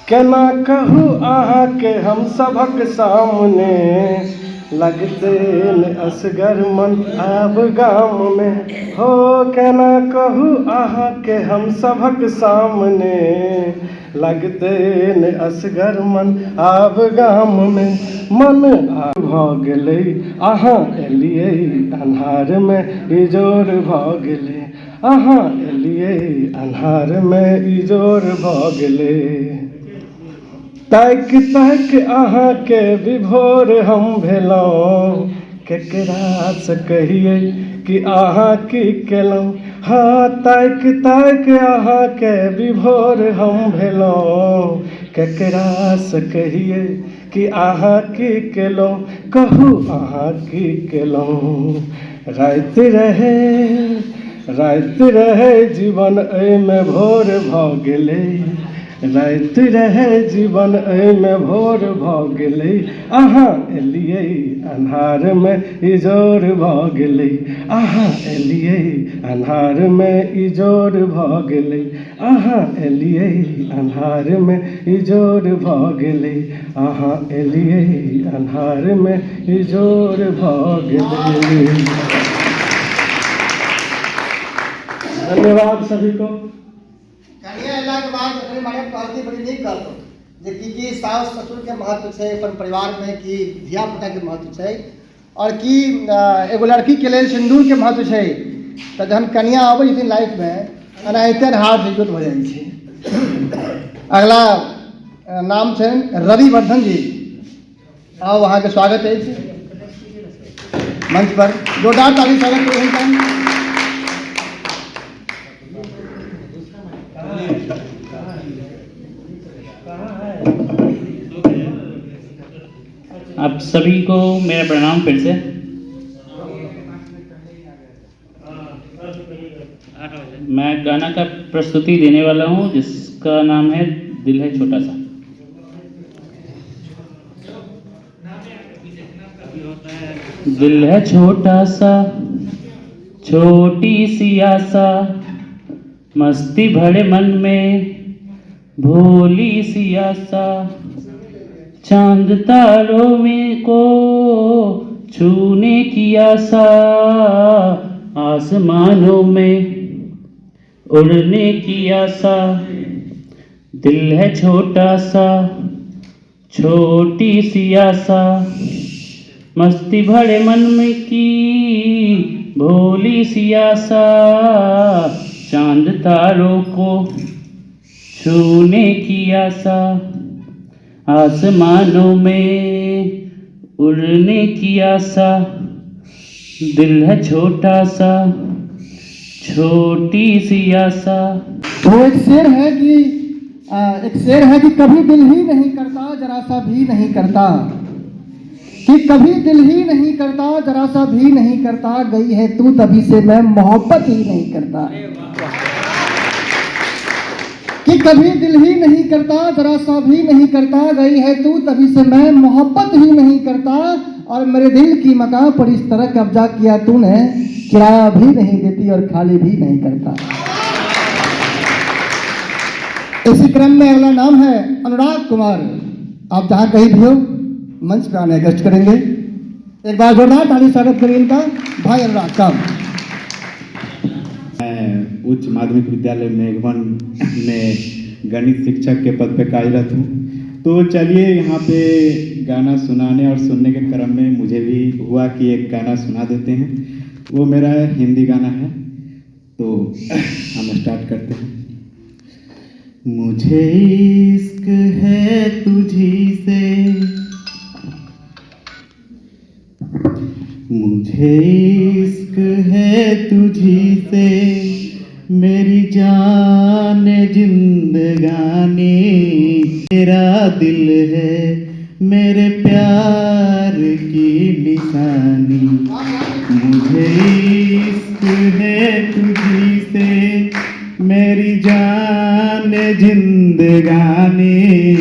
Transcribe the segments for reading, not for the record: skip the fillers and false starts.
केना कहू अहाँ के हम सभक सामने, लगते न असगर मन आब गाम में। हो केना कहू अहाँ के हम सभक सामने, लगते न असगर मन आब गाम में। मन भऽ गेलै अहाँ एलियै अन्हार में, इजोर भऽ गेलै अहाँ एलियै अन्हार में, इजोर भऽ गेलै। ताक ताक अहाँके विभोर हम भेलहुँ, केकरासँ कहियै कि अहाँ की केलहुँ। हाँ ताक ताक अहाँके विभोर हम भेलहुँ, केकरासँ कहियै कि अहाँ की केलहुँ। कहू अहाँ की केलहुँ। राति रहै जीवन एहिमे भोर भऽ गेलै, राति रहै जीवन एहिमे भोर भऽ गेलै। अहाँ एलियै अन्हार में इजोर भऽ गेलै, अहाँ एलियै अन्हार में इजोर भऽ गेलै, अहाँ एलियै अन्हार में इजोर भऽ गेलै, अहाँ एलियै अन्हार में इजोर भऽ गेलै। धन्यवाद सभी को। कनिया अयला के बाद अपने माने कहती बड़ी नीक गप जे की सास ससुर के महत्व छै अपन परिवार में, की धिया पुता के महत्व छै, और की एगो लड़की के लेल सिंदूर के महत्व छै। तो जहन कनिया आबै छथिन लाइफ में एनाहिते हाथ इज्जत हो जाइ छै। अगला नाम छै रवि वर्धन जी। आओ वहाँ के स्वागत है मंच पर, जोरदार ताली स्वागत करें। आप सभी को मेरा प्रणाम फिर से। मैं गाना का प्रस्तुति देने वाला हूँ जिसका नाम है दिल है छोटा सा। दिल है छोटा सा, छोटी सी आशा, मस्ती भरे मन में भोली सी आशा, चांद तारों में को छूने की आशा, आसमानों में उड़ने की आशा। दिल है छोटा सा, छोटी सी आशा, मस्ती भरे मन में की भोली सी आशा, चांद तारों को छूने की आशा, आसमानों में उड़ने की आशा। दिल है छोटा सा, छोटी सी आशा। तो एक शेर है कि कभी दिल ही नहीं करता जरा सा भी नहीं करता, कि कभी दिल ही नहीं करता जरा सा भी नहीं करता, गई है तू तभी से मैं मोहब्बत ही नहीं करता। कि कभी दिल ही नहीं करता जरा सा भी नहीं करता, गई है तू तभी से मैं मोहब्बत ही नहीं करता, और मेरे दिल की मकान पर इस तरह कब्जा किया तूने, किराया भी नहीं देती और खाली भी नहीं करता। इसी क्रम में अगला नाम है अनुराग कुमार। आप जहाँ कहीं भी हो मंच पे आने कष्ट करेंगे। एक बार जोरदार ताली स्वागत करिए इनका, भाई अनुराग का। मैं उच्च माध्यमिक विद्यालय मेघवन में गणित शिक्षक के पद पे कार्यरत हूँ। तो चलिए यहाँ पे गाना सुनाने और सुनने के क्रम में मुझे भी हुआ कि एक गाना सुना देते हैं। वो मेरा हिंदी गाना है, तो हम स्टार्ट करते हैं। मुझे इश्क है तुझी से, मुझे इश्क है तुझी से, मेरी जान जिंदगानी, मेरा दिल है मेरे प्यार की निशानी। मुझे इश्क है तुझी से, मेरी जान जिंदगानी,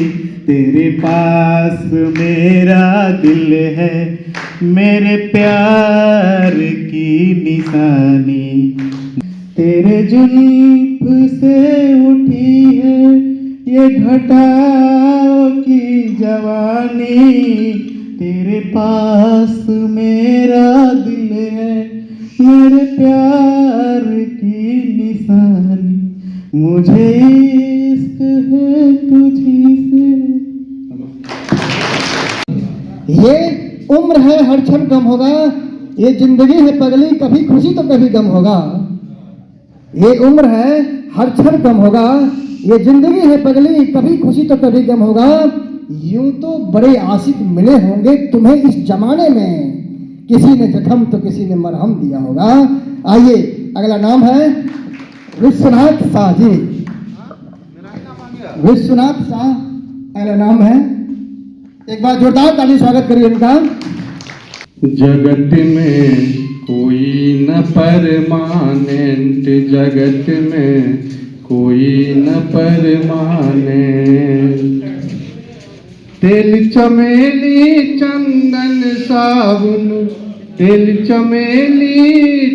तेरे पास मेरा दिल है मेरे प्यार की निशानी। तेरे जुल्फ से उठी है ये घटाओ की जवानी, तेरे पास मेरा दिल है, मेरे प्यार की निशानी, मुझे इश्क है तुझी से। ये उम्र है हर क्षण गम होगा, ये जिंदगी है पगली कभी खुशी तो कभी गम होगा। ये उम्र है हर क्षण गम होगा, ये जिंदगी है पगली कभी खुशी तो कभी गम होगा। यूं तो बड़े आशिक मिले होंगे तुम्हें इस जमाने में, किसी ने जख्म तो किसी ने मरहम दिया होगा। आइए अगला नाम है विश्वनाथ शाह जी। विश्वनाथ शाह अगला नाम है, एक बार जोरदार ताली स्वागत करिए इनका। जगत में कोई न परमानेंट, जगत में कोई न परमानेंट, तेल चमेली चंदन साबुन, तेल चमेली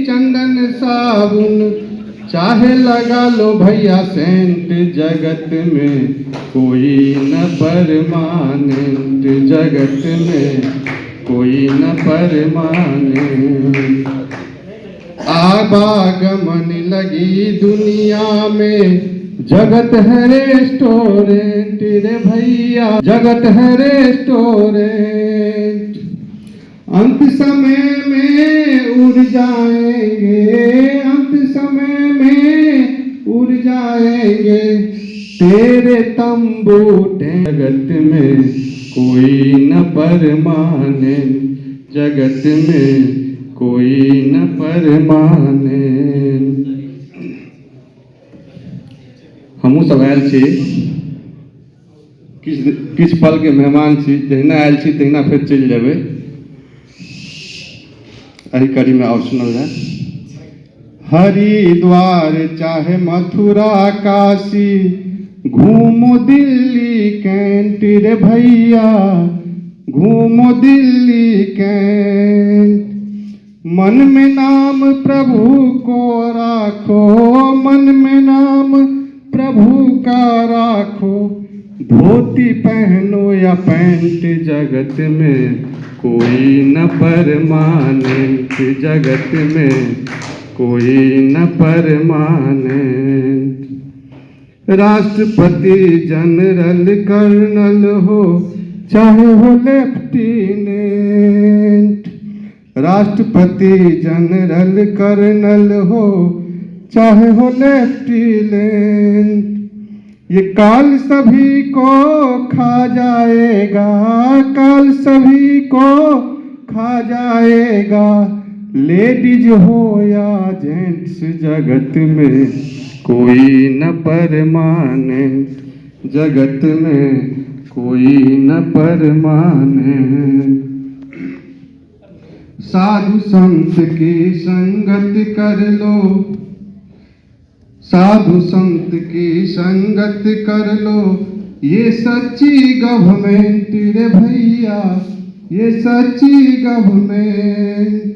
चंदन साबुन, चाहे लगा लो भैया सेंट, जगत में कोई न परमानेंट, जगत में कोई न परमानेंट। आवागमन लगी दुनिया में, जगत है रेस्टोरेंट रे भैया, जगत है रेस्टोरेंट। अंत समय में उड़ जाएंगे, अंत समय में उड़ जाएंगे तेरे तंबू। जगत में कोई न परमानेंट, जगत में कोई न परमानेंट। हमहूँ सब आयल छी, किछु पल के मेहमान छी, जहिना आयल छी तहिना फेर चलि जेबै। एहि कड़ी में और सुनल जाए। हरिद्वार चाहे मथुरा काशी, घूमो दिल्ली कैंट रे भैया, घूमो दिल्ली कैंट। मन में नाम प्रभु को राखो, मन में नाम प्रभु का राखो, धोती पहनो या पैंट, जगत में कोई न परमानेंट, जगत में कोई न परमानेंट। राष्ट्रपति जनरल कर्नल हो चाहे हो लेफ्टिनेंट, राष्ट्रपति जनरल कर्नल हो चाहे हो लेफ्टिनेंट। ये काल सभी को खा जाएगा, काल सभी को खा जाएगा, लेडीज हो या जेंट्स, जगत में कोई न परमानेंट, जगत में कोई न परमानेंट। साधु संत की संगत कर लो, साधु संत की संगत कर लो, ये सच्ची गवर्नमेंट रे भैया, ये सच्ची गवर्नमेंट।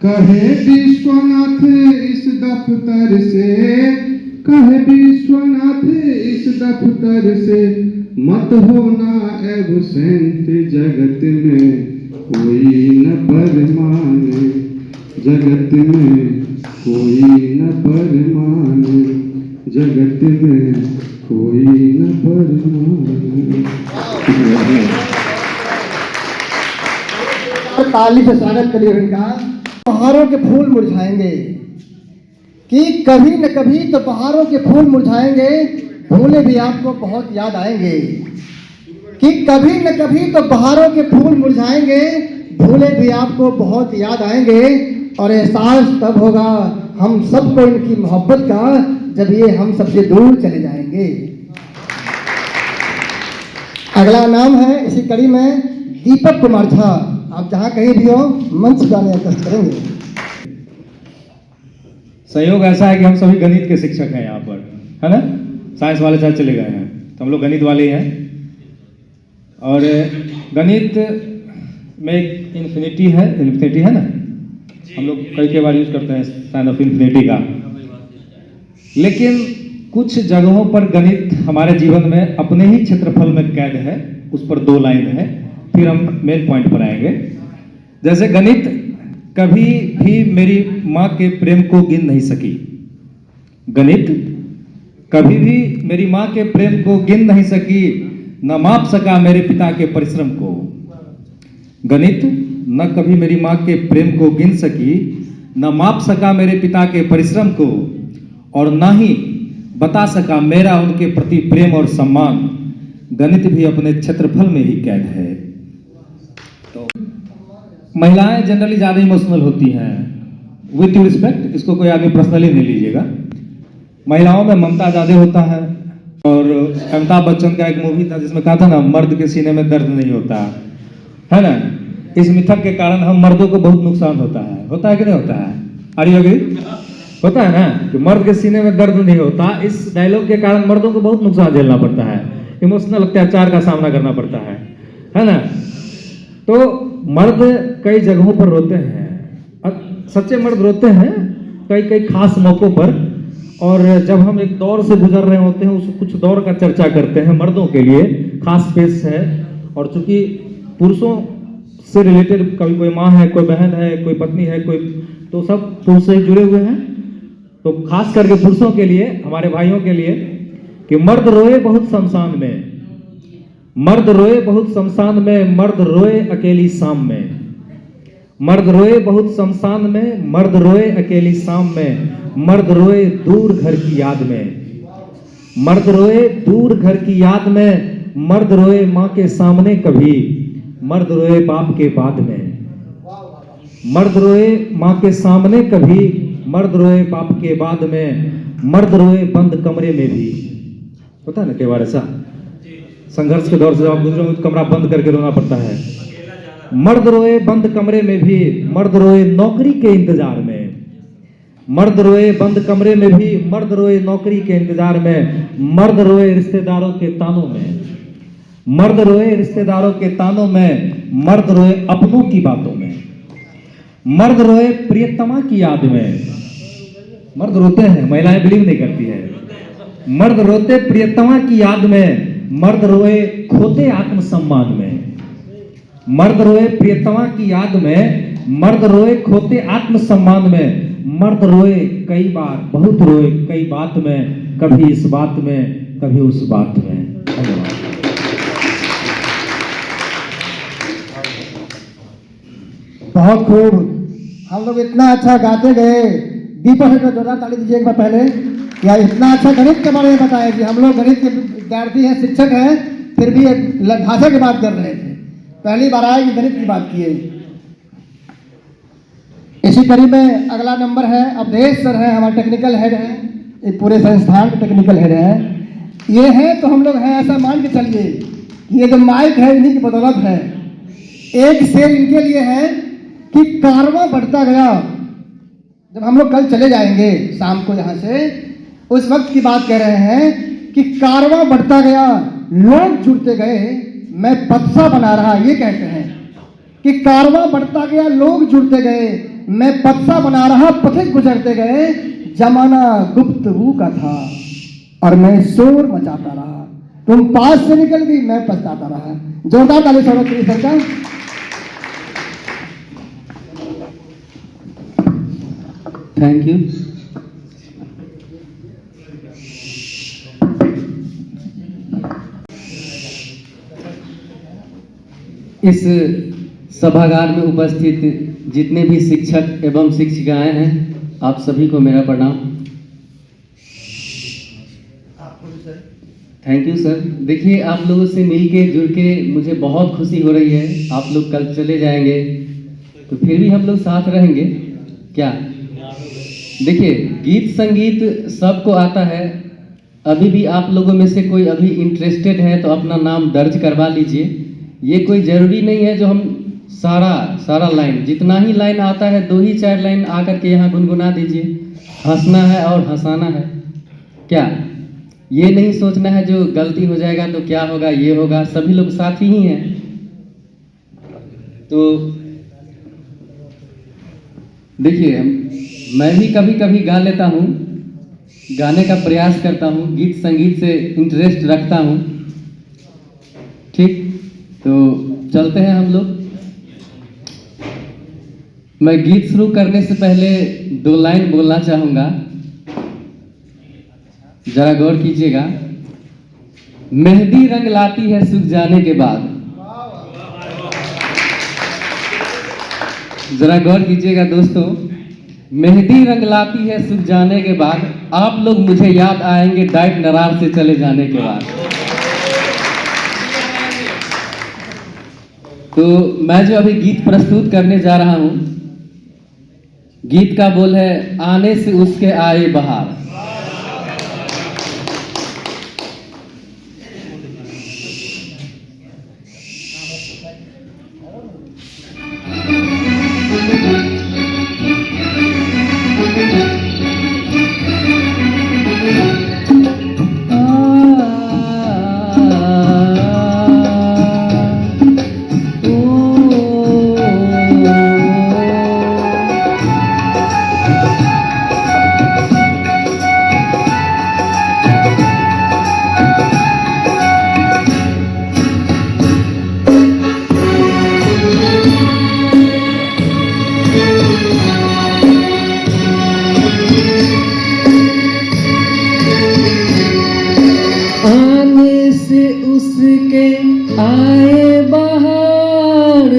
कहे विश्वनाथ इस दफ्तर से, कहे विश्वनाथ इस दफ्तर से, मत होना एब्सेंट, जगत में कोई न परमानेंट, जगत में कोई न परमानेंट, जगत में कोई न परमानेंट। ताली से स्वागत करिए इनका। बहारों के फूल मुरझाएंगे, कि कभी न कभी तो बहारों के फूल मुरझाएंगे, भूले भी आपको बहुत याद आएंगे। कि कभी न कभी तो बहारों के फूल मुरझाएंगे, भूले भी आपको बहुत याद आएंगे। और एहसास तब होगा हम सबको इनकी मोहब्बत का, जब ये हम सबसे दूर चले जाएंगे। अगला नाम है इसी कड़ी में दीपक कुमार झा। आप जहाँ कहीं भी हो मंच गाने कष्ट करेंगे। संयोग ऐसा है कि हम सभी गणित के शिक्षक हैं यहाँ पर, है ना। साइंस वाले शायद चले गए हैं, तो हम लोग गणित वाले ही हैं। और गणित में एक इन्फिनिटी है ना, हम लोग कई बार यूज करते हैं साइन ऑफ इन्फिनिटी का। लेकिन कुछ जगहों पर गणित हमारे जीवन में अपने ही क्षेत्रफल में कैद है, उस पर 2 लाइन है, फिर हम मेन पॉइंट पर आएंगे। जैसे गणित कभी भी मेरी माँ के प्रेम को गिन नहीं सकी। गणित कभी भी मेरी माँ के प्रेम को गिन नहीं सकी, न माप सका मेरे पिता के परिश्रम को। गणित न कभी मेरी माँ के प्रेम को गिन सकी, न माप सका मेरे पिता के परिश्रम को, और न ही बता सका मेरा उनके प्रति प्रेम और सम्मान। गणित भी अपने क्षेत्रफल में ही कैद है। तो महिलाएं जनरली ज़्यादा इमोशनल होती हैं, विथ ड्यू रिस्पेक्ट, इसको कोई आदमी पर्सनली नहीं लीजिएगा। महिलाओं में ममता ज़्यादा होता है। और अमिताभ बच्चन का एक मूवी था जिसमें कहा था ना, मर्द के सीने में दर्द नहीं होता है ना। इस मिथक के कारण हम मर्दों को बहुत नुकसान होता है कि नहीं होता है? Are you agree? होता है ना कि मर्द के सीने में दर्द नहीं होता। इस डायलॉग के कारण मर्दों को बहुत नुकसान झेलना पड़ता है, इमोशनल अत्याचार का सामना करना पड़ता है ना। तो मर्द कई जगहों पर रोते हैं, सच्चे मर्द रोते हैं कई कई खास मौकों पर। और जब हम एक दौर से गुजर रहे होते हैं, उस कुछ दौर का चर्चा करते हैं, मर्दों के लिए खास पेश है। और चूंकि पुरुषों से रिलेटेड कभी कोई माँ है, कोई बहन है, कोई पत्नी है, कोई, तो सब पुरुष से जुड़े हुए हैं। तो खास करके पुरुषों के लिए, हमारे भाइयों के लिए, कि मर्द रोए बहुत शमशान में, मर्द रोए बहुत शमशान में, मर्द रोए अकेली शाम में। मर्द रोए बहुत शमशान में, मर्द रोए अकेली शाम में, मर्द रोए दूर घर की याद में। मर्द रोए दूर घर की याद में, मर्द रोए माँ के सामने कभी, मर्द रोए बाप के बाद में। मर्द रोए माँ के सामने कभी, मर्द रोए बाप के बाद में, मर्द रोए बंद कमरे में भी। होता है ना कई बार ऐसा, संघर्ष के दौर से जब आप गुजरे तो कमरा बंद करके रोना पड़ता है। मर्द रोए बंद कमरे में भी, मर्द रोए नौकरी के इंतजार में। मर्द रोए बंद कमरे में भी, मर्द रोए नौकरी के इंतजार में। मर्द रोए रिश्तेदारों के तानों में, मर्द रोए रिश्तेदारों के तानों में। मर्द रोए अपनों की बातों में। मर्द रोए प्रियतमा की याद में। मर्द रोते हैं, महिलाएं बिलीव नहीं करती है। मर्द रोते प्रियतमा की याद में, मर्द रोए खोते आत्मसम्मान में। मर्द रोए प्रियतमा की याद में, मर्द रोए खोते आत्मसम्मान में। मर्द रोए कई बार, बहुत रोए कई बात में, कभी इस बात में, कभी उस बात में। धन्यवाद। बहुत खूब, हम लोग इतना अच्छा गाते गए। दीपक का जोरदार ताली दीजिए एक बार पहले। या इतना अच्छा गणित के बारे में बताया कि हम लोग गणित के विद्यार्थी हैं, शिक्षक हैं, फिर भी एक भाषा की बात कर रहे थे। पहली बार आए कि गणित की बात किए। इसी कड़ी में अगला नंबर है अवधेश सर है, हमारे टेक्निकल हेड हैं, एक पूरे संस्थान के टेक्निकल हेड हैं। ये हैं तो हम लोग हैं, ऐसा मान के चलिए कि ये जो माइक है इन्हीं की बदौलत है। एक शेर इनके लिए है कि कारवां बढ़ता गया। जब हम लोग कल चले जाएंगे शाम को यहाँ से, उस वक्त की बात कह रहे हैं कि कारवां बढ़ता गया, लोग जुड़ते गए, मैं पतसा बना रहा। ये कहते हैं कि कारवां बढ़ता गया, लोग जुड़ते गए, मैं पतसा बना रहा, पथिक गुजरते गए। जमाना गुफ्तगू का था और मैं शोर मचाता रहा, तुम पास से निकल गई, मैं पछताता रहा। जोरदार ताली सौरभ सर का। Thank you. इस सभागार में उपस्थित जितने भी शिक्षक एवं शिक्षिकाएं हैं, आप सभी को मेरा प्रणाम। Thank you sir. देखिए, आप लोगों से मिलके जुड़ के मुझे बहुत खुशी हो रही है। आप लोग कल चले जाएंगे तो फिर भी हम लोग साथ रहेंगे क्या? देखिए, गीत संगीत सबको आता है। अभी भी आप लोगों में से कोई अभी इंटरेस्टेड है तो अपना नाम दर्ज करवा लीजिए। ये कोई ज़रूरी नहीं है जो हम सारा लाइन, जितना ही लाइन आता है 2 ही 4 लाइन आकर के यहाँ गुनगुना दीजिए। हंसना है और हंसाना है क्या? ये नहीं सोचना है जो गलती हो जाएगा तो क्या होगा, ये होगा। सभी लोग साथी ही हैं। तो देखिए, मैं भी कभी कभी गा लेता हूँ, गाने का प्रयास करता हूँ, गीत संगीत से इंटरेस्ट रखता हूँ। ठीक, तो चलते हैं हम लोग। मैं गीत शुरू करने से पहले 2 लाइन बोलना चाहूँगा, जरा गौर कीजिएगा। मेहंदी रंग लाती है सूख जाने के बाद। जरा गौर कीजिएगा दोस्तों, मेहंदी रंग लाती है सूख जाने के बाद, आप लोग मुझे याद आएंगे डाइट नरार से चले जाने के बाद। तो मैं जो अभी गीत प्रस्तुत करने जा रहा हूं, गीत का बोल है आने से उसके आए बहार।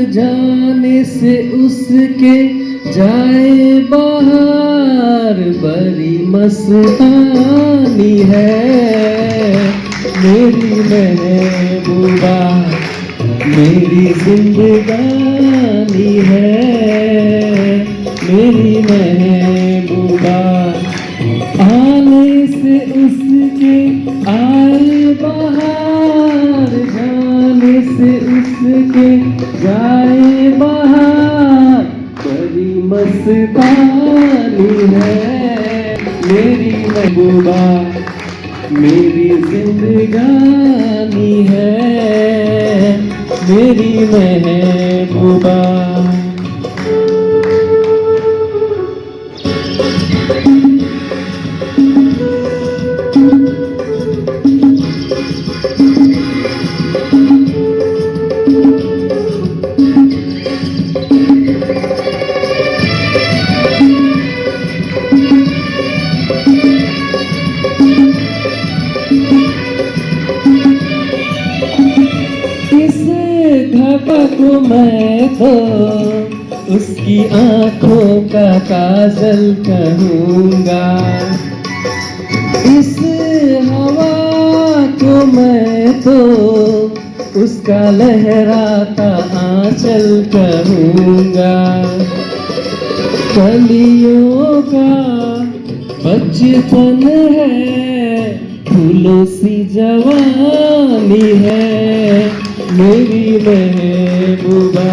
जाने से उसके जाए बाहर, बड़ी मस्तानी है मेरी महबूबा, मेरी जिंदगानी है मेरी महबूबा। आने से उसके आए बाहर, जाने से उसके जाए बाहर, बड़ी मस्तानी है मेरी महबूबा, मेरी जिंदगानी है मेरी महबूबा। को मैं तो उसकी आंखों का काजल कहूँगा, इस हवा को मैं तो उसका लहराता आंचल कहूँगा। कलियों का बचपन है, फूलों सी जवानी है मेरी महबूबा,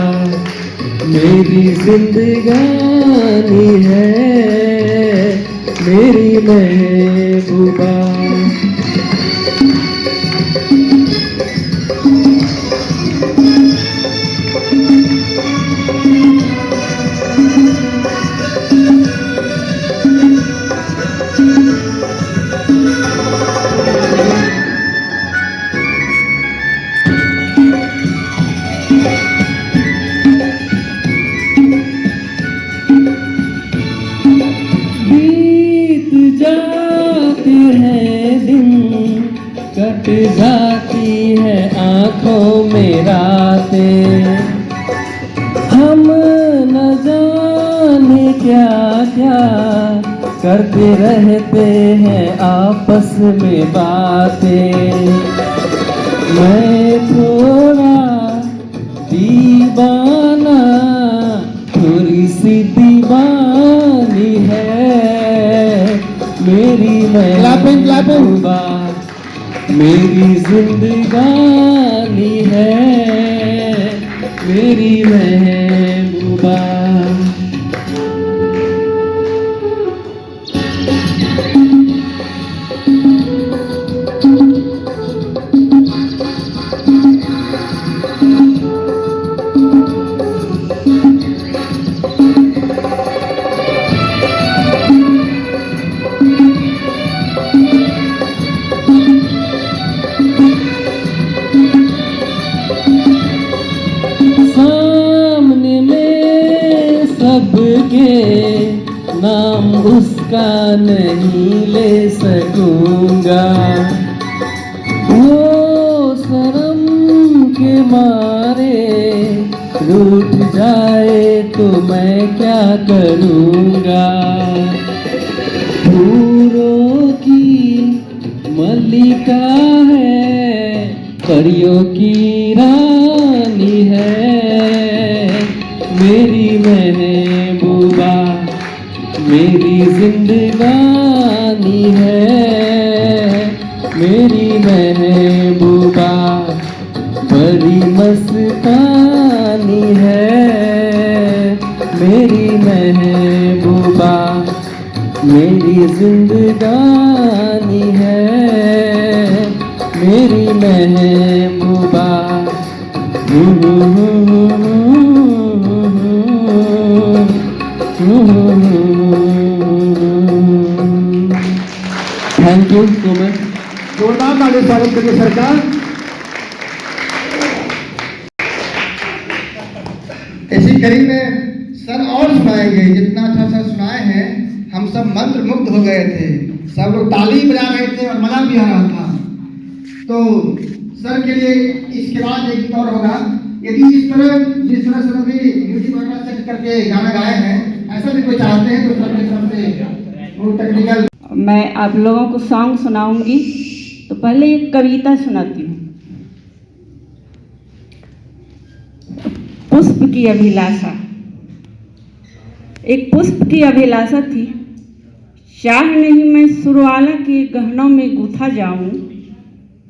मेरी जिंदगानी है मेरी महबूबा। कट जाती है आँखों में रातें, हम न जाने क्या क्या करते रहते हैं आपस में बातें। मैं थोड़ा दीवाना, थोड़ी सी दीवानी है मेरी महबूबा, मेरी जिंदगानी है मेरी महबूबा। रब के नाम उसका नहीं ले सकूंगा। वो शर्म के मारे रूठ जाए तो मैं क्या करूँगा। फूलों की मल्लिका है, परियों की रानी है, मेरी महबूबा मेरी जिंदगानी है, मेरी महबूबा बड़ी मस्तानी है, मेरी महबूबा मेरी जिंदगानी है, मेरी महबूबा। Thank you so much. जोरदार ताली स्वागत करिए सरकार। इसी कड़ी में सर और सुनाएंगे, जितना अच्छा सर सुनाए हैं हम सब मंत्र मुग्ध हो गए थे, सब लोग ताली बजा रहे थे और मजा भी आ रहा था। तो सर के लिए इसके बाद एक गीत और होगा। यदि जिस तरह सर अभी म्यूजिक वगैरह सेट करके गाना गाए हैं, ऐसा भी कोई चाहते हैं तो सर के तरफ से वो टेक्निकल। मैं आप लोगों को सॉन्ग सुनाऊंगी, तो पहले एक कविता सुनाती हूँ। पुष्प की अभिलाषा। एक पुष्प की अभिलाषा थी, चाह नहीं मैं सुरवाला के गहनों में गुथा जाऊं,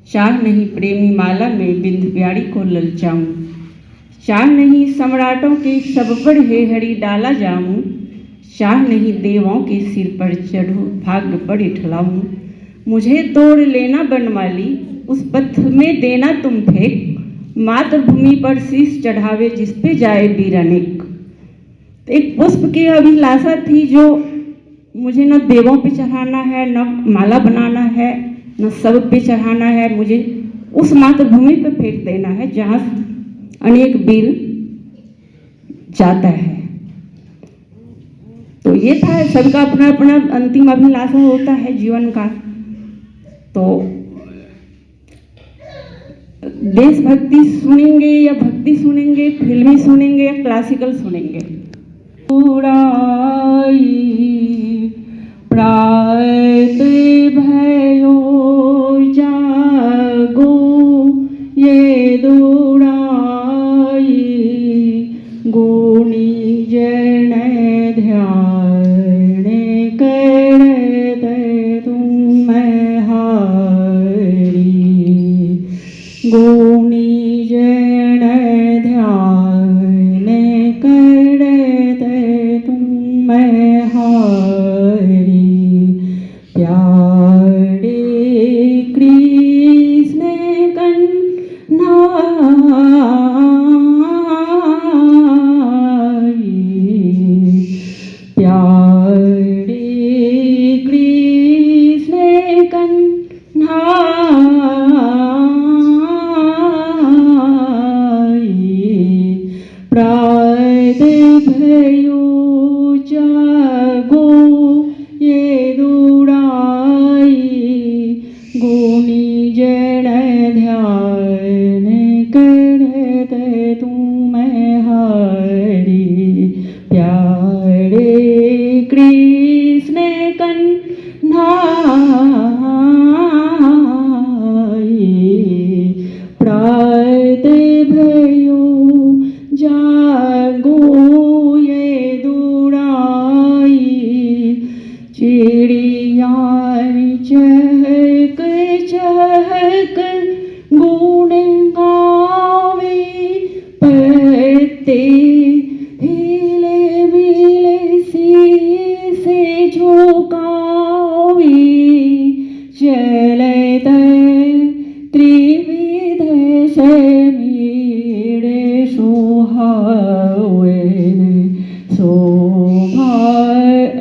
चाह नहीं प्रेमी माला में बिंद ब्याड़ी को ललचाऊं, चाह नहीं सम्राटों के सब पर हेहड़ी डाला जाऊं, चाह नहीं देवों के सिर पर चढ़ूं भाग्य पर इठलाऊं, मुझे तोड़ लेना बनमाली उस पथ में देना तुम फेंक, मातृभूमि पर शीश चढ़ावे जिस पे जाए वीरानिक। तो एक पुष्प की अभिलाषा थी जो मुझे न देवों पे चढ़ाना है, न माला बनाना है, न सब पे चढ़ाना है, मुझे उस मातृभूमि पे फेंक देना है जहाँ अनेक वीर जाता है। तो ये था, सबका अपना अपना अंतिम अभिलाषा होता है जीवन का। तो देशभक्ति सुनेंगे या भक्ति सुनेंगे, फिल्मी सुनेंगे या क्लासिकल सुनेंगे। उड़ाई प्रात भयो जागो ये दुराई, गुणी जन ध्यान करते तुम हारी, गुणी जन ध्यान करते तुम हारी, प्यारे कृष्ण कन्हैया, प्यारे कृष्ण कन्हैया, प्रात भयो जागो ये दुराई, गुणी जन ध्यान करते तुम हारी, प्यारे कृष्ण कन्हैया, प्रात भयो जागो ये दुराई, चिड़िया चहक चहक गुण गावे, पत्ते हिले मिले से झोंकावे, चलत त्रिविध से मेरे सुहावे, शोभा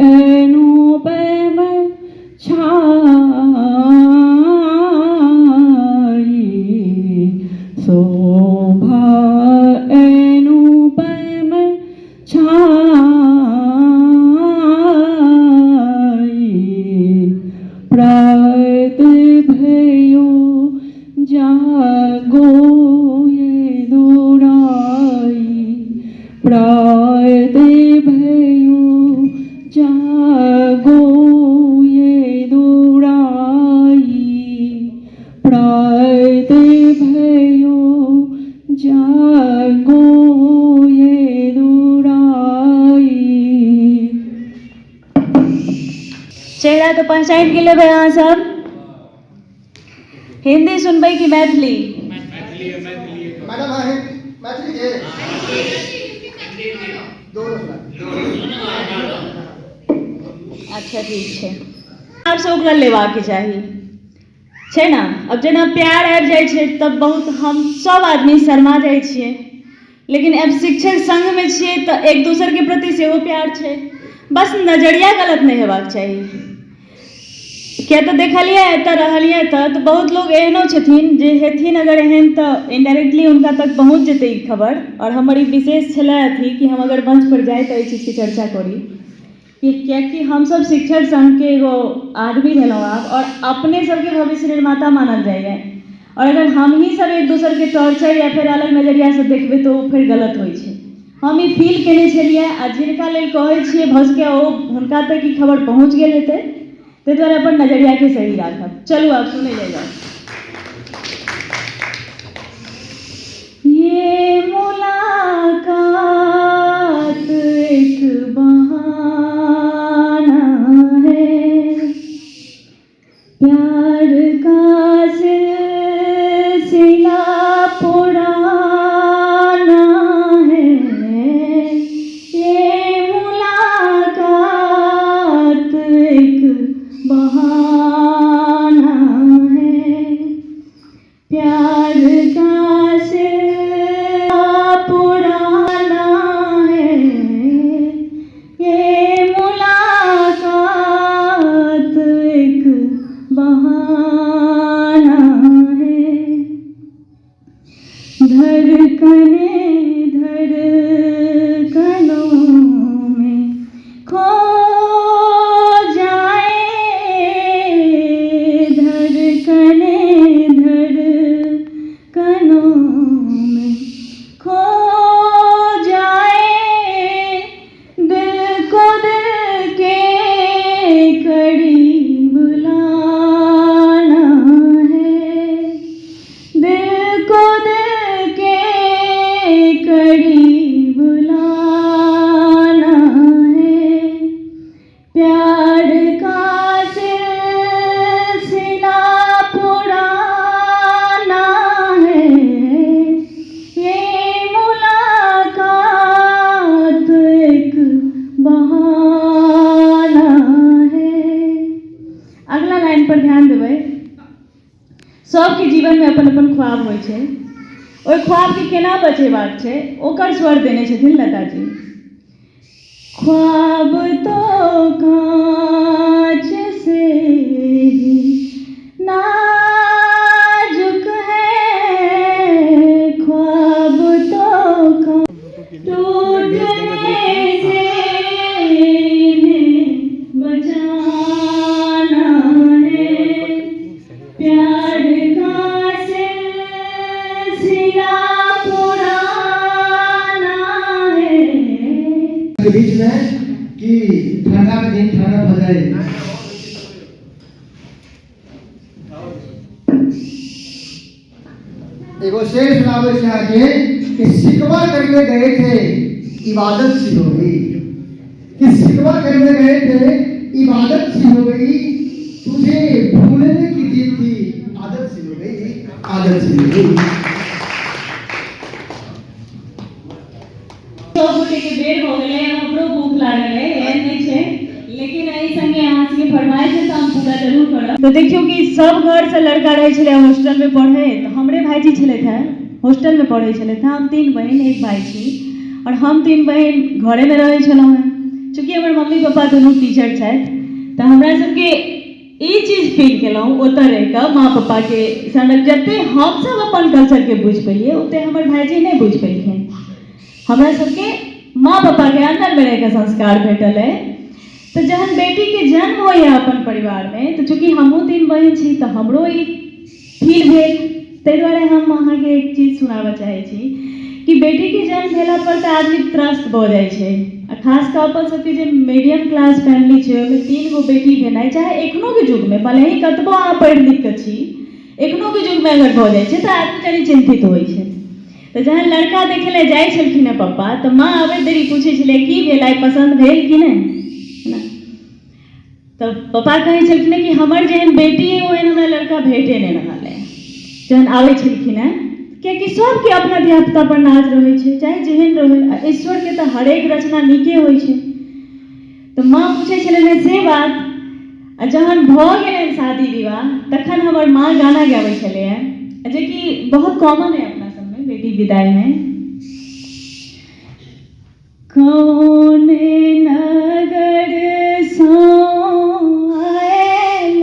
अनुपम छाई, शोभा अनुपम छाई, पहचान के लिए अहाँ सब हिंदी सुनबै कि मैथिली? मैडम है मैथिली के दोनों अच्छा ठीक है। आप सब ओकरा लेबाक चाही छै ना। अब जेना प्यार आबि जाइ छै तब बहुत हम सब आदमी शर्मा जाइ छियै, लेकिन अब शिक्षक संघ में छियै तऽ एक दोसर के प्रति सेहो प्यार छै, बस नजरिया गलत नहीं हेबाक चाही। क्या तो देखलिए एतऽ रहलिए तऽ बहुत लोग एहनो छथिन जे हेथिन अगर एहन तऽ इनडायरेक्टली उनका तक पहुँच जेतै ई खबर। और हमर ई विशेष छलै अथी कि हम अगर मंच पर जाए तऽ एहि चीज के चर्चा करी कि कियाकि हम सब शिक्षक संघ के एगो आदमी भेलहुँ आब, और अपने सबके भविष्य निर्माता मानल जाइए। और अगर हम ही सब एक दोसर के टॉर्चर या फिर अलग नजरिया से देखबै तो फिर गलत होइ छै। हम ई फील केने छलिए आ जिनका लेल कहै छियै भऽ सकै ओ हुनका तक ई खबर पहुँच गेल हेतै, ताहि दुआरे अपन नजरिया के सही राखब। चलू आप सुने जाइए। ये मुलाकात एक बहाना है, प्यार का सिलसिला पुराना है। ये मुलाकात एक बहाना है, प्यार का सिलसिला पुराना है। ये मुलाकात एक बहाना है, धड़कनों में खो जाए, धड़कनों में खो जाए। दिल को दिल के करीब लाना है, दिल को दिल के करीब लाना है। प्यार का सिलसिला पुराना है, ये मुलाकात एक बहाना है। अगला लाइन पर ध्यान देबै। सबके जीवन में अपन अपन ख्वाब होइ छै, ओहि ख्वाब के केना बचेबाक छै ओकर स्वर देने छथिन लता जी। ख्वाब तो कांच से भी नाजुक है, ख्वाब तो टूटने से इन्हें बचाना है। प्यार का सिलसिला पुराना है। के बीच में कि ठंडा के दिन ठंडा हो जाए। एगो शेर सुनावे से आगे कि सिकवा करने गए थे इबादत सी हो गई, कि सिकवा करने गए थे इबादत सी हो गई, तुझे भूलने की दी थी आदत सी हो गई, आदत सी हो गई। के बेर हो गए, हमरो भूख लागल है, एहन नहीं छै, लेकिन एहि संगे अहाँ सबके फरमाइश है तो हम पूरा जरूर करब। तो देखियो कि सब घर से लड़का रहे छले हॉस्टल में पढ़े, तो हमरे भाईजी छले थे हॉस्टल में पढ़े छले थे। हम 3 बहन एक भाई छी, और हम 3 बहन घरे में रहे छलहुँ हैं। चूँकि हमर मम्मी पापा दोनों टीचर छथि, तो हमरा सबके ई चीज फील केलहुँ ओतऽ रहि कऽ माँ पापा के संग जते हम सब अपन कल्चर के बुझि पेलिए ओते हमर भाईजी नहीं बुझि पेलखिन। हमरा सबके माँ पापा के अंदर में रह के संस्कार भेटल है। तो जहन बेटी के जन्म हो अपन परिवार में, तो चूँकि हमहूँ 3 बहन छी तो हमरो ई फील भेल। ताहि दुआरे हम अहाँ के एक चीज सुनाबऽ चाहे छी कि बेटी के जन्म भेला पर तो आदमी त्रस्त भऽ जाइ छै, आ खास कऽ अपन सबके जे मीडियम क्लास फैमिली छै ओहिमे 3 गो बेटी भेनाइ, चाहे एखनो के युग में भले ही कतबो अहाँ पढ़ि लिख कऽ छी, एखनो के युग में अगर भऽ जाइ छै तो आदमी कनि चिंतित होइ छै। तो जहन लड़का देखे ले जाइ छलखिन हैं पप्पा, तो माँ आबैत देरी पूछै छलै की भेल, आइ पसंद भेल कि नहीं, है ना। तो पापा कहे छलखिन कि हमर जेहन बेटी है ओहन हमरा लड़का भेटे नहीं रहल है जहन आबै छलखिन है, कियाकि सबके अपना धियापुता पर नाज रहै छै, चाहे जेहन रहै। ईश्वर के तो हरेक रचना नीके होइ छै। तो माँ पूछे छलनि से बात, आ जहन भऽ गेलनि शादी विवाह तखन हमर माँ गाना गाबै छलै है, जे कि बहुत कॉमन है अपना सबमे बेटी विदाई में। कौन नगर सो आयल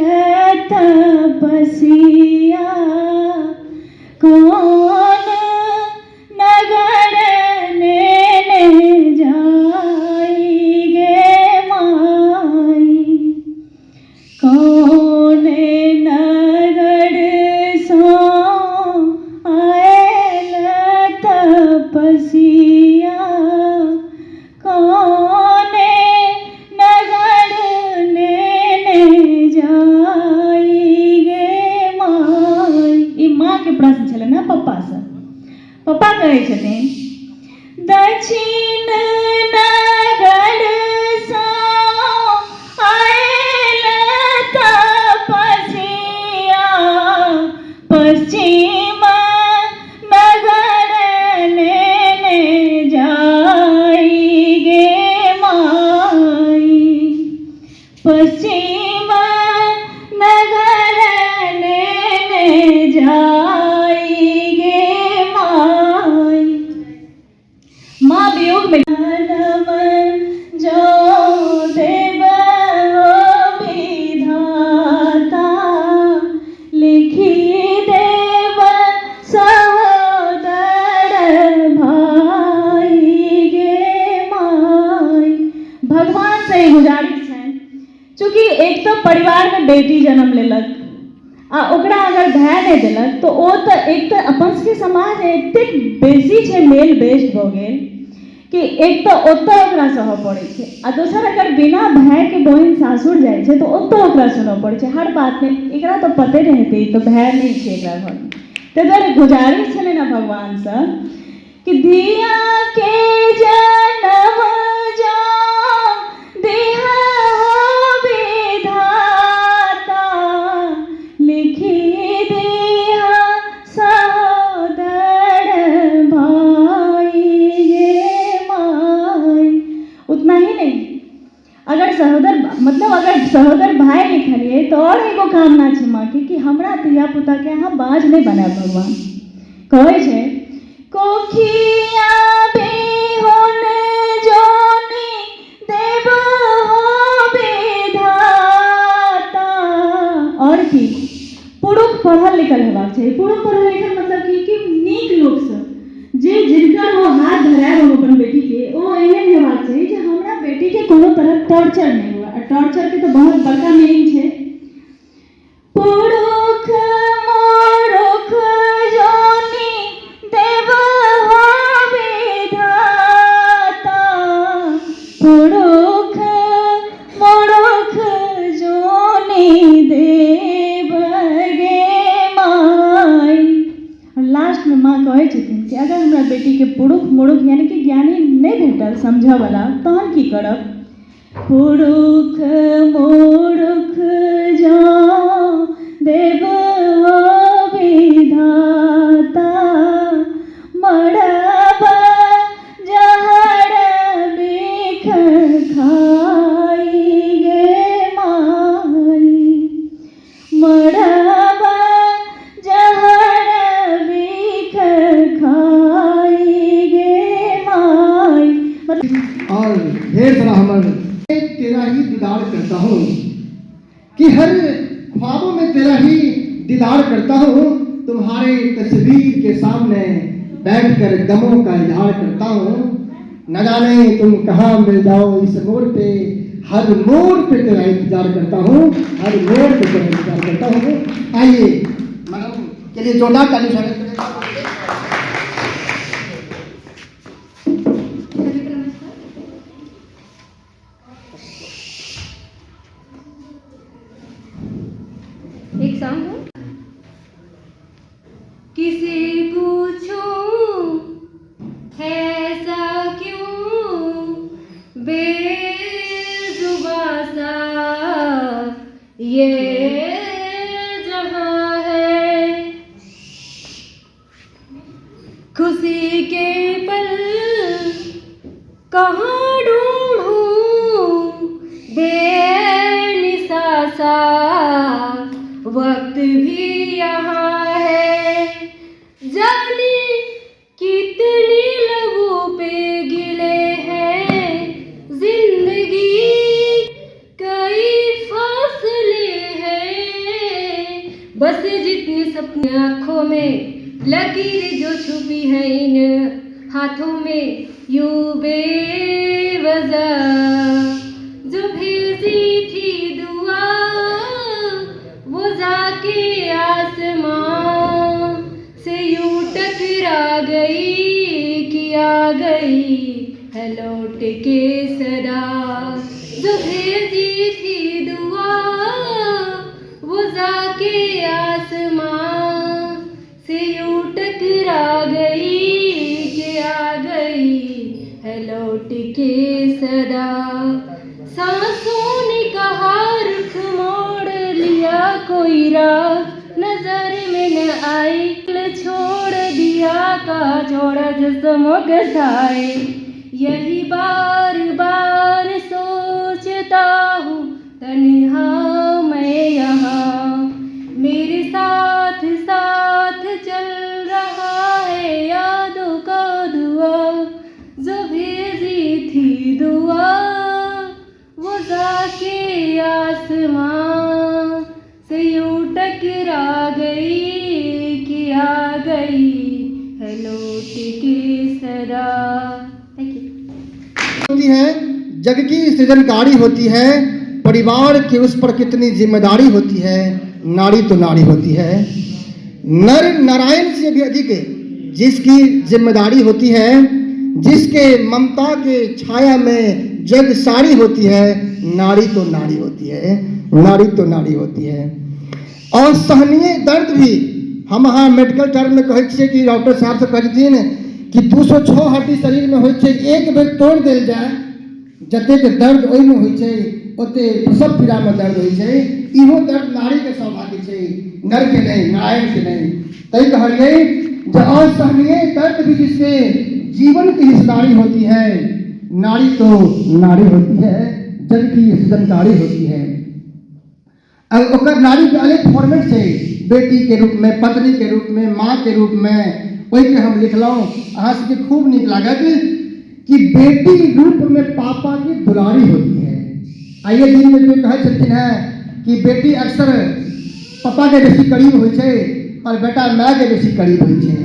तपसिया, कौन नगर नेने जाई गे माई, कौन नगर सो आयल तपसिया, कौन नगर नेने जाई गे माई। ई माँ के प्रश्न छलै ना पप्पा से। पप्पा कहै छथिन दक्षिण नगर सँ आयल तपसिया, पश्चिम नगर नेने जाई गे माई, पश्चिम नगर नेने जाई गे माई। माँ वियोग में जो देव विधाता, लिखी देव सहोदर भाई गे माई। भगवान से गुजारिश है, चूँकि एक तो परिवार में बेटी जन्म लेलक आ ओकरा अगर भाई नहीं देलक तो ओ तो एक तो अपन सबके समाज एतेक बेसी छै मेल बेस्ड भऽ गेल कि एक तो ओतऽ ओकरा सहऽ पड़ै छै, आ दोसर अगर बिना भाई के बहिन सासुर जाइ छै तो ओतऽ ओकरा सुनऽ पड़ै छै हर बात में। एकरा तो पते रहते तो भाई नहीं छै एकरा घर में, ताहि दुआरे गुजारिश छलै ना भगवान से कि धिया के जन्म जो दिहा हो विधाता, लिखी दिहा सहोदर भाई गे माई। उतना ही नहीं, अगर सहोदर मतलब अगर सहोदर भाई लिखलिए तो और एगो कामना छै माँ के कि हमरा धिया पुता के अहाँ बाज नहीं बनायब। भगवान कहै छै कोखिया बिहुन जोनी देव हो विधाता, और की पुरुष पढ़ल लिखल हेबाक चाही। पुरुष पढ़ल लिखल मतलब कि नीक लोक सब जे जिनकर वो हाथ धरायब हम अपन बेटी के, ओ एहन हेबाक चाही जे हमरा बेटी के कोनो तरह टॉर्चर नहीं हुआ। टॉर्चर के तो बहुत बड़का मीनिंग छै। पुरुष मोरुख जोनी देव हो विधाता, पुरुष मोरुख जोनी देव गे माई। और लास्ट में माँ कहै छथिन कि अगर हमरा बेटी के पुरुष मोरुख यानी कि ज्ञानी नहीं भेटल समझऽ वाला तहन की करब। पुरुष मोरुख जो देव हो विधाता, मरब जहर बिख खाई गे माई, मरब जहर बिख खाई गे माई। और ढेर सारा हमर तेरा ही दीदार करता हूँ, कि हर ख्वाबों में तेरा ही दीदार करता हूँ, तुम्हारे तस्वीर के सामने बैठकर गमों का इजहार करता हूँ। न जाने तुम कहाँ मिल जाओ इस मोड़ पे, हर मोड़ पे तेरा इंतजार करता हूँ, हर मोड़ पे तेरा इंतजार करता हूँ। आइए मैडम के लिए जोरदार ताली स्वागत करें। एक सॉन्ग है, किसे पूछूं है ऐसा क्यों बेजुबां सा खुशी के पल कहाँ ढूंढूं, बेनिसा सा वक्त भी यहाँ है। जाने कितनी लबों पे गिले हैं जिंदगी, कई फासले हैं। बस जितने सपने आँखों में, लकीर जो छुपी है इन हाथों में, यूं बेवजह जो भेजी थी दुआ, वो जाके आसमां से यूं टकरा गई कि आ गई है लौट के सदा। जो भेजी थी दुआ, वो जाके आसमां से यूं टकरा गई कि आ गई है लौट के सदा। सांसों ने कहा रुख मोड़ लिया, कोई राह नजर में न आई, छोड़ दिया का छोड़ा जिस्मों के साए। यही बार बार सोचता हूँ तन्हा मैं यहाँ, मेरे साथ साथ चल रहा है यादों का दुआ। जो भेजी थी दुआ, वो जाके आसमां से यूं टकरा गई कि आ गई है लौट के सदा। Thank you. होती है, जग की सृजनकारी होती है, परिवार की उस पर कितनी जिम्मेदारी होती है। नारी तो नारी होती है, नर नारायण से भी अधिक जिसकी जिम्मेदारी होती है, जिसके ममता के छाया में जग सारी होती है। नारी तो नारी होती है, नारी तो नारी होती है। और सहनीय दर्द भी हम यहाँ मेडिकल टर्म में कहै छियै कि डॉक्टर साहब से कहथिन कि 206 हड्डी शरीर में होइ छै, एक बेर तोड़ देल जाए जतेक दर्द ओहिमे होइ छै ओते प्रसव पीड़ा में दर्द होइ छै। इहो दर्द नारी के सौभाग्य छै, नर के नहीं, नारायण के नहीं। तै कहलिए जो असहनीय दर्द भी जिसके जीवन की हिस्सेदारी होती है। नारी तो नारी होती है, जग की सृजनकारी होती है। अब ओकर नारी के अलग फॉर्मेट छै, बेटी के रूप में, पत्नी के रूप में, माँ के रूप में। वही के हम लिखलहुँ, अहाँ सबके खूब नीक लागत कि बेटी रूप में पापा की दुलारी होती है। आइए दिन में जो कहै छथिन है कि बेटी अक्सर पापा के बेसी करीब होइ छै और बेटा माय के बेसी करीब होइ छै।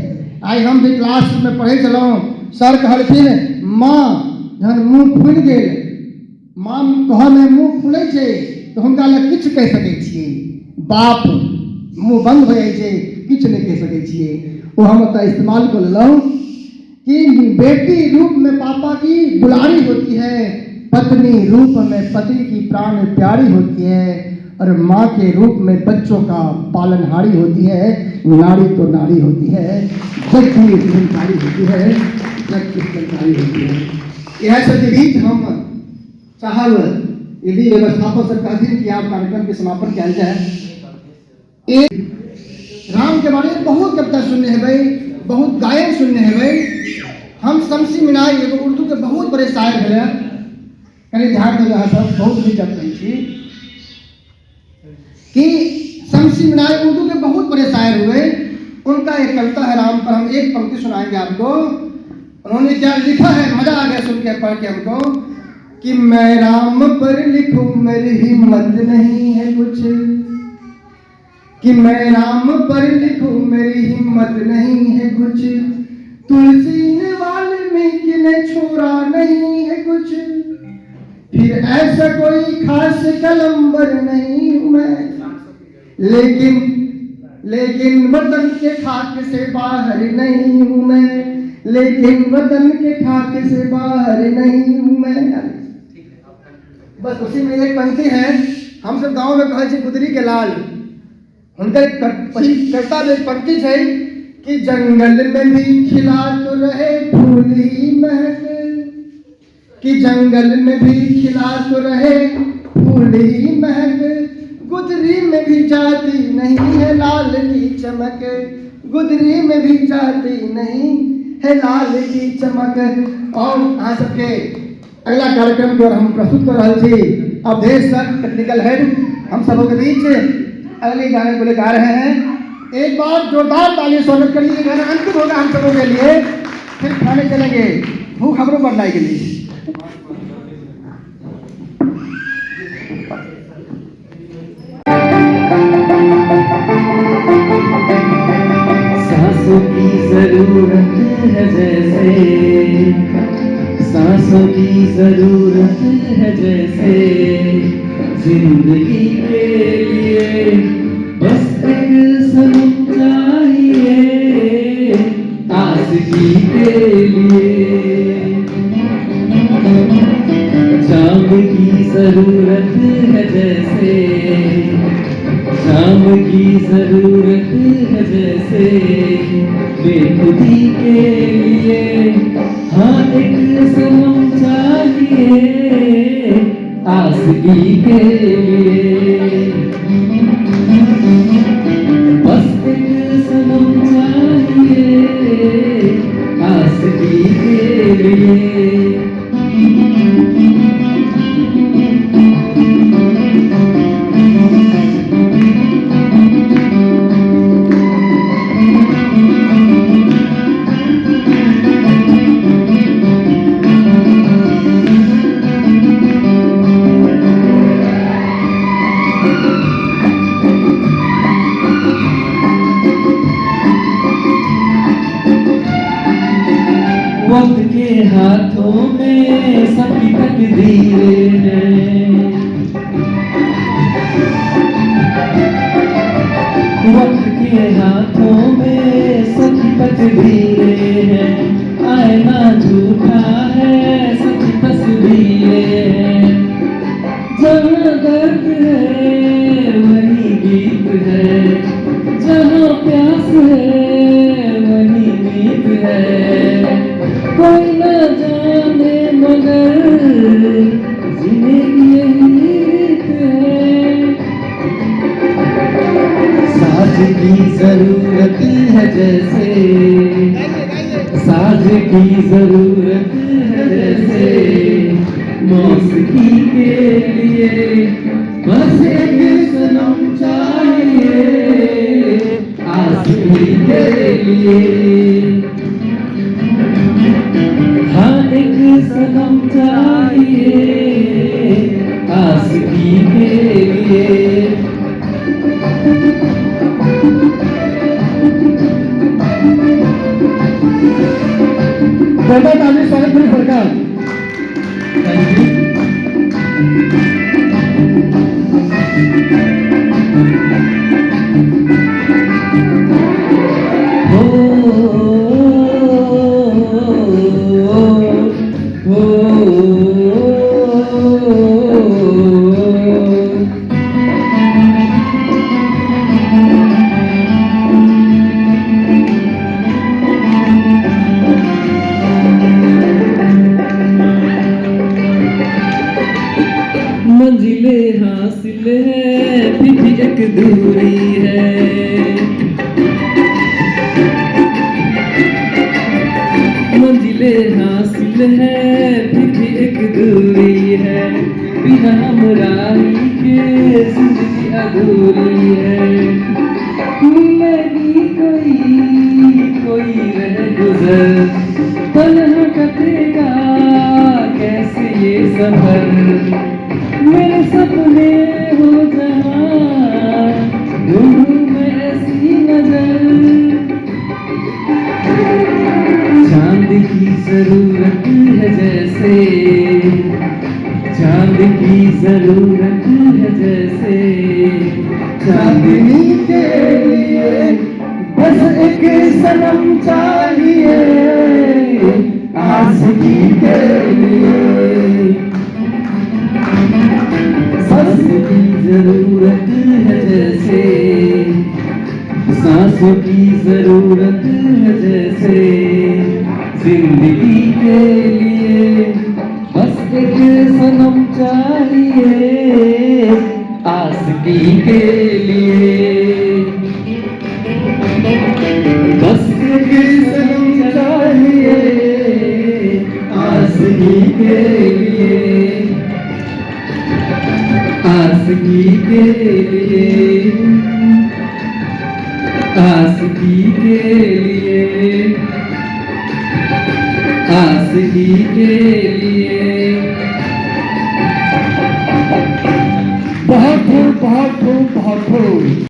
आइ हम जे क्लास में पढ़ै छलहुँ, सर कहलखिन माँ जहन मुँह फुलि गेल, माँ कहऽमे मुँह फुलै छै तऽ हुनका लग किछु कहि सकै छियै, बाप मुँह बंद हो जाइ छै, किछु नहीं कह सकै छियै। वो हम ओतऽ इस्तेमाल कर लेलहुँ कि बेटी रूप में पापा की दुलारी होती है, पत्नी रूप में पति की प्राण प्यारी होती है, और माँ के रूप में बच्चों का पालनहारी होती है। नारी तो नारी होती है, जग की जानकारी होती है, जग की जानकारी होती है। यह सब गीत हम चाहब यदि व्यवस्थापक सब कहथिन कि आप कार्यक्रम के समापन किया जाए। एक राम के बारे में बहुत कविता सुनने हैं भाई, बहुत गायन सुनने हैं भाई। हम शमसी मीनार एगो उर्दू के बहुत बड़े शायर भेले, कहीं ध्यान दे रहा सब बहुत भी जब रही थी कि शमसी मीनार उर्दू के बहुत बड़े शायर हुए। उनका एक कविता है राम पर, हम एक पंक्ति सुनाएंगे आपको। उन्होंने क्या लिखा है, मजा आ गया सुन के, पढ़ के हमको, कि मैं राम पर लिखूं मेरी हिम्मत नहीं है कुछ, कि मैं राम पर लिखूं मेरी हिम्मत नहीं है कुछ, तुलसी ने वाल्मीकि ने छोड़ा नहीं है कुछ, फिर ऐसा कोई खास कलमबर नहीं हूं मैं, लेकिन वतन के खाक से बाहर नहीं हूं मैं, लेकिन वतन के खाक से बाहर नहीं हूं मैं। बस उसी में एक पंक्ति है, हम सब गांव में कहे गुदरी के लाल, उनका पहिल कविता में एक पंक्ति है कि जंगल में भी खिला तो रहे फूल ही महक, कि जंगल में भी खिला तो रहे फूल ही महक, गुदरी में भी जाती नहीं है लाल की चमक, गुदरी में भी जाती नहीं है लाल की चमक। और अहाँ सबके अगला कार्यक्रम की ओर हम प्रस्तुत कर रहे थी अवधेश सर टेक्निकल हेड हम सबों के बीच अगले गाने को लेकर आ रहे हैं। एक बार जोरदार ताली स्वागत करिए। ये गाना अंतिम होगा हम सबों के लिए, फिर खाने चलेंगे भूख खबरों बढ़ने के लिए। सांसों की जरूरत है जैसे, सांसों की जरूरत है जैसे, जिंदगी के लिए बस एक सनम चाहिए आशिकी के लिए। शाम की जरूरत है जैसे, शाम की जरूरत है जैसे, बेखुदी के लिए हाँ एक सनम चाहिए आशिकी के लिए। बस एक सनम चाहिए आशिकी के लिए। वक्त के हाथों में सबकी तकदीरें हैं, वक्त के हाथों में सबकी तकदीरें हैं। आईना झूठा है सच तस्वीरें हैं, जहाँ दर्द है वही गीत है, जहाँ प्यास है वही नींद है। कोई न जाने मगर जिंदगी यही रीत है। साज की जरूरत है जैसे, साज की जरूरत है जैसे, मौसीकी के लिए बस एक सनम चाहिए आशिकी के लिए। हाँ एक सनम चाहिए आशिकी के लिए। बहुत आगे स्वागत करें सरकार। Thank you. मंजिलें हासिल है फिर भी एक दूरी है, मंजिलें हासिल है फिर भी एक दूरी है। बिना हमराही के जिंदगी अधूरी है। मिलेगी कोई रह गुजर, तन्हा कटेगा कैसे ये सफर। मेरे सपने हो जहाँ ढूंढूं मैं ऐसी नजर। चांद की जरूरत है जैसे, चांद की जरूरत है जैसे, चांदनी के लिए बस एक सनम चाहिए आशिकी के लिए। सांसों की जरूरत है जैसे, सांसों की जरूरत है जैसे, जिंदगी के लिए बस एक सनम चाहिए आशिकी के लिए। बस एक सनम चाहिए आशिकी के लिए, आशिकी के लिए, आशिकी के लिए। बहुत खूब, बहुत खूब, बहुत खूब।